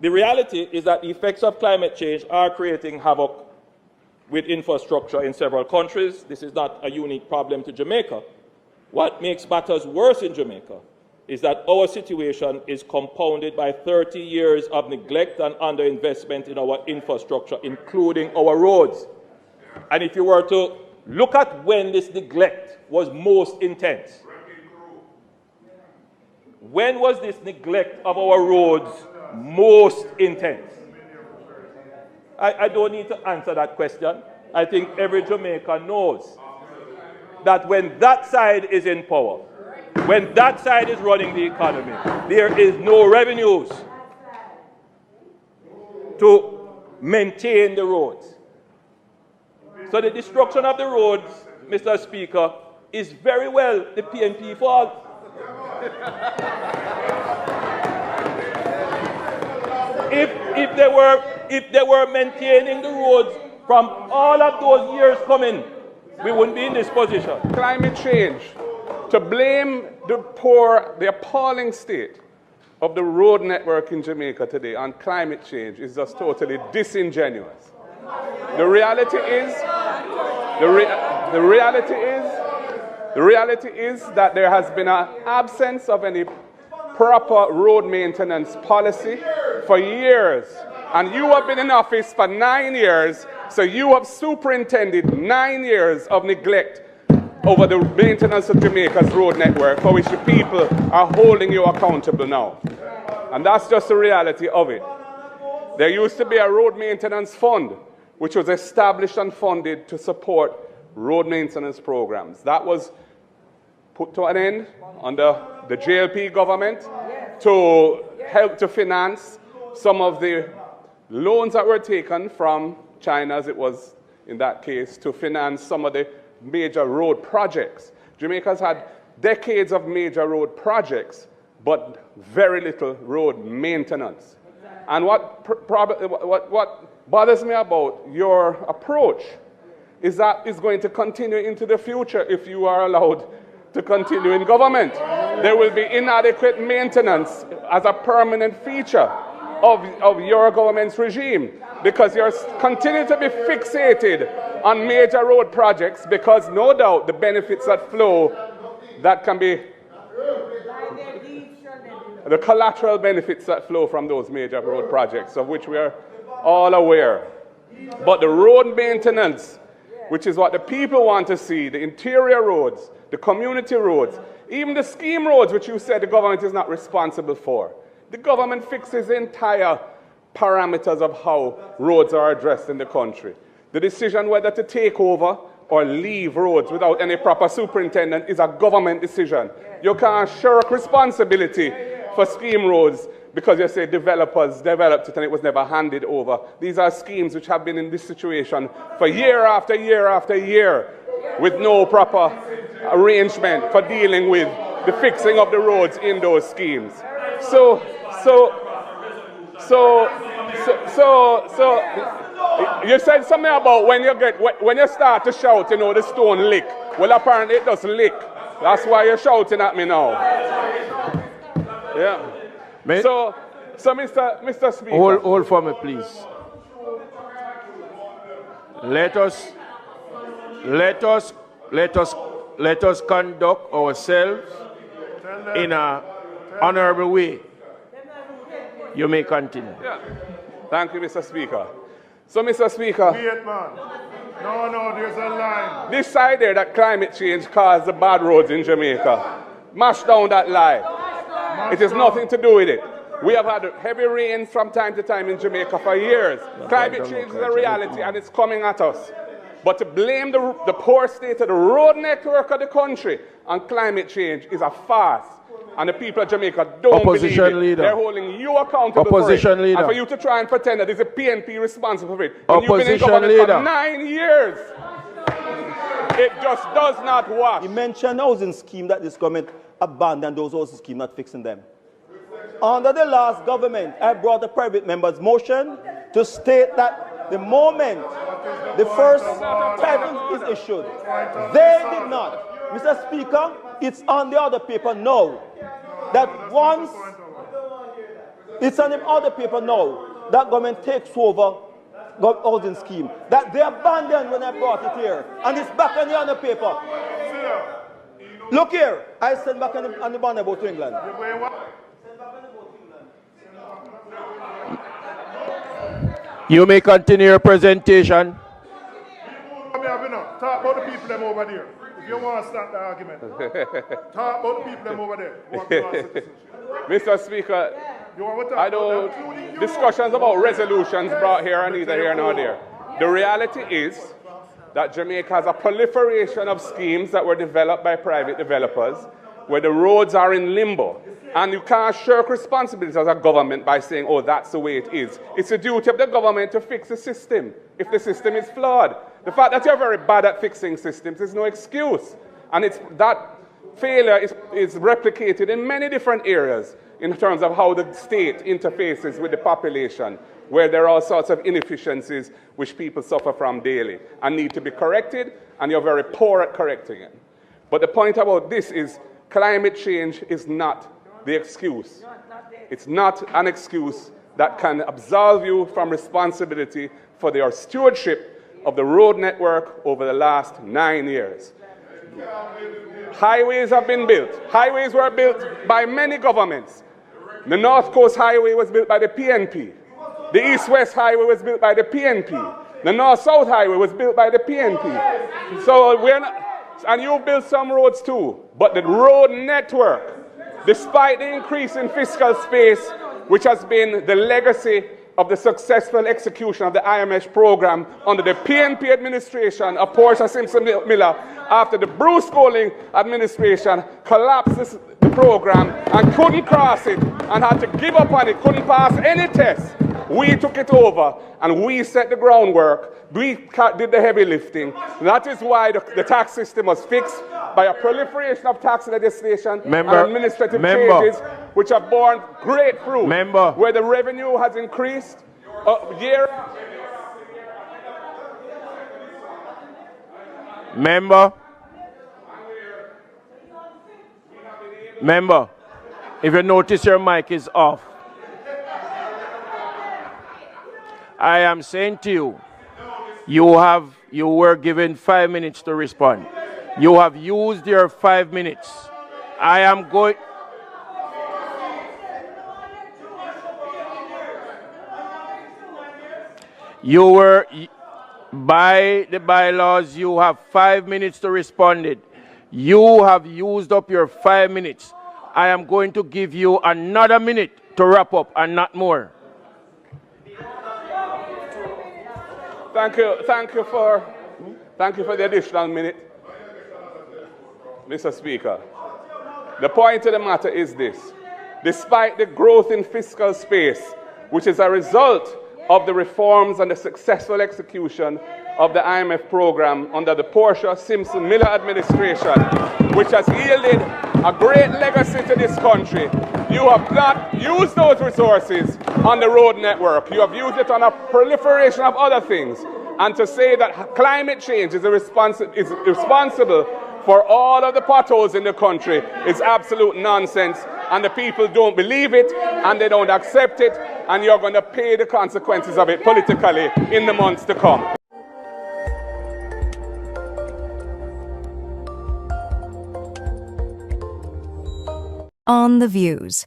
The reality is that the effects of climate change are creating havoc with infrastructure in several countries. This is not a unique problem to Jamaica. What makes matters worse in Jamaica is that our situation is compounded by 30 years of neglect and underinvestment in our infrastructure, including our roads. And if you were to look at when this neglect was most intense, when was this neglect of our roads most intense? I don't need to answer that question. I think every Jamaican knows that when that side is in power, when that side is running the economy, there is no revenues to maintain the roads. So the destruction of the roads, Mr. Speaker, is very well the PNP fault. If they were maintaining the roads from all of those years coming, we wouldn't be in this position. Climate change. To blame the appalling state of the road network in Jamaica today on climate change is just totally disingenuous. The reality is that there has been an absence of any proper road maintenance policy for years. And you have been in office for 9 years, so you have superintended 9 years of neglect over the maintenance of Jamaica's road network, for which the people are holding you accountable now. And that's just the reality of it. There used to be a road maintenance fund, which was established and funded to support road maintenance programs. That was put to an end under the JLP government to help to finance some of the loans that were taken from China, as it was in that case, to finance some of the major road projects. Jamaica's had decades of major road projects, but very little road maintenance. And what bothers me about your approach is that it's going to continue into the future if you are allowed to continue in government. There will be inadequate maintenance as a permanent feature of your government's regime, because you're continuing to be fixated on major road projects, because no doubt the benefits that flow, that can be the collateral benefits that flow from those major road projects, of which we are all aware. But the road maintenance, which is what the people want to see, the interior roads, the community roads, even the scheme roads, which you said the government is not responsible for. The government fixes the entire parameters of how roads are addressed in the country. The decision whether to take over or leave roads without any proper superintendent is a government decision. You can't shirk responsibility for scheme roads because you say developers developed it and it was never handed over. These are schemes which have been in this situation for year after year after year with no proper arrangement for dealing with the fixing of the roads in those schemes. So you said something about when you start to shout, you know, the stone lick. Well, apparently it does lick. That's why you're shouting at me now. Yeah. So Mr. Speaker. Hold for me, please. Let us conduct ourselves in an honorable way. You may continue. Yeah. Thank you, Mr. Speaker. So, Mr. Speaker. Wait, man. No, there's a line. This side there that climate change caused the bad roads in Jamaica. Mash down that lie. It has nothing to do with it. We have had heavy rains from time to time in Jamaica for years. Climate change is a reality and it's coming at us. But to blame the poor state of the road network of the country on climate change is a farce. And the people of Jamaica don't believe it. Leader. They're holding you accountable Opposition for it. Leader. And for you to try and pretend that it's a PNP responsible for it. When you've been in Opposition government leader. for 9 years. It just does not wash. You mentioned housing scheme that this government abandoned those housing schemes, not fixing them. Under the last government, I brought a private member's motion to state that the moment the first title is issued, they did not. Mr. Speaker, it's on the other paper now that once It's on them other people now that government takes over housing scheme that they abandoned when I brought it here. And it's back on the other paper. Look here. I sent back on the banner about to England. You may continue your presentation. Talk about the people them over there. If you want to start the argument, talk about the people them over there. Mr. Speaker, You want to I don't. Discussions about resolutions brought here are neither here nor there. The reality is that Jamaica has a proliferation of schemes that were developed by private developers where the roads are in limbo. And you can't shirk responsibility as a government by saying, oh, that's the way it is. It's the duty of the government to fix the system if the system is flawed. The fact that you're very bad at fixing systems is no excuse. And it's that failure is replicated in many different areas in terms of how the state interfaces with the population, where there are all sorts of inefficiencies which people suffer from daily and need to be corrected, and you're very poor at correcting it. But the point about this is climate change is not the excuse. It's not an excuse that can absolve you from responsibility for your stewardship of the road network over the last 9 years. Highways have been built. Highways were built by many governments. The North Coast Highway was built by the PNP. The East-West Highway was built by the PNP. The North-South Highway was built by the PNP. So we're not, and you built some roads too, but the road network, despite the increase in fiscal space, which has been the legacy of the successful execution of the IMF program under the PNP administration of Portia Simpson Miller, after the Bruce Golding administration collapsed the program and couldn't cross it and had to give up on it, couldn't pass any tests. We took it over and we set the groundwork. We did the heavy lifting. That is why the tax system was fixed by a proliferation of tax legislation and administrative changes which have borne great fruit. Where the revenue has increased year. Member, if you notice your mic is off. I am saying to you, you were given 5 minutes to respond. You have used your 5 minutes. I am going. You were, by the bylaws, you have 5 minutes to respond it. You have used up your 5 minutes. I am going to give you another minute to wrap up and not more. Thank you for the additional minute, Mr. Speaker. The point of the matter is this. Despite the growth in fiscal space, which is a result of the reforms and the successful execution of the IMF program under the Portia Simpson Miller administration, which has yielded a great legacy to this country, you have not used those resources on the road network. You have used it on a proliferation of other things. And to say that climate change is responsible for all of the potholes in the country is absolute nonsense. And the people don't believe it, and they don't accept it, and you're going to pay the consequences of it politically in the months to come. On the Views.